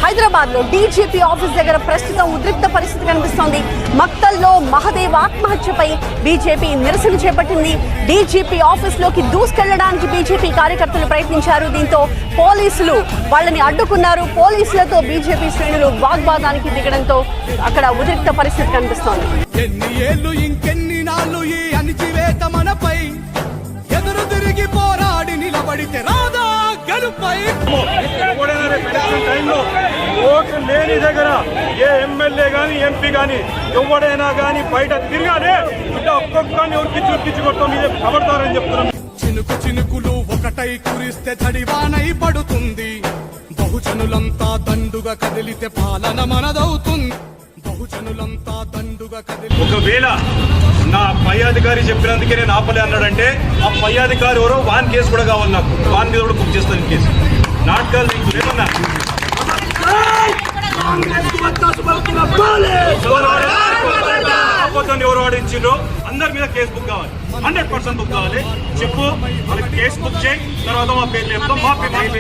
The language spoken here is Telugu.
హైదరాబాద్ లో డీజీపీ ఆఫీస్ దగ్గర ప్రస్తుతం ఉద్రిక్త పరిస్థితి కనిపిస్తోంది. మక్తల్లో మహదేవ్ ఆత్మహత్యపై బీజేపీ నిరసన చేపట్టింది. డీజీపీ ఆఫీస్ లోకి దూసుకెళ్లడానికి బీజేపీ కార్యకర్తలు ప్రయత్నించారు. దీంతో పోలీసులు వాళ్ళని అడ్డుకున్నారు. పోలీసులతో బీజేపీ శ్రేణులు వాగ్వాదానికి దిగడంతో అక్కడ ఉద్రిక్త పరిస్థితి కనిపిస్తోంది. ఎన్ని ఏళ్ళు ఇంకెన్ని నాళ్ళు ఈ అణిచివేత మనపై ఎదురు తిరిగి పోరాడి నిలబడితే రాదా గెలుపై. ఓట్లు లేని దగ్గర ఏ ఎమ్మెల్యే గాని ఎంపీ గాని ఎవడైనా గాని బయట తిరగానే ఇట్లా ఒక్కొక్కరిని ఉరికించుకొట్టడం మీదే కబడతారని చెప్తున్నాం. చినుకు చినుకులు ఒకటై కురిస్తే తడివానై పడుతుంది. బహుజనులంతా దండుగా కదిలితే పాలన మనదవుతుంది. బహుజనులంతా దండుగా కదిలి ఒకవేళ నా పై అధికారి చెప్పినందుకే నేను ఆపలే అన్నాడంటే ఆ పై అధికారి ఎవరో వాన్ కేసు కూడా కావాలి. నాకు వాన్ మీద కూడా బుక్ చేస్తాను కేసు. నాటకాలు నీకు లేదన్నా ఎవరు ఆడించిండ్రో అందరి మీద కేసు బుక్ కావాలి. 100% బుక్ కావాలి. చెప్పు వాళ్ళకి కేసు బుక్ చేయి. తర్వాత మా పేర్లు చెప్తాం. మా పేర్లు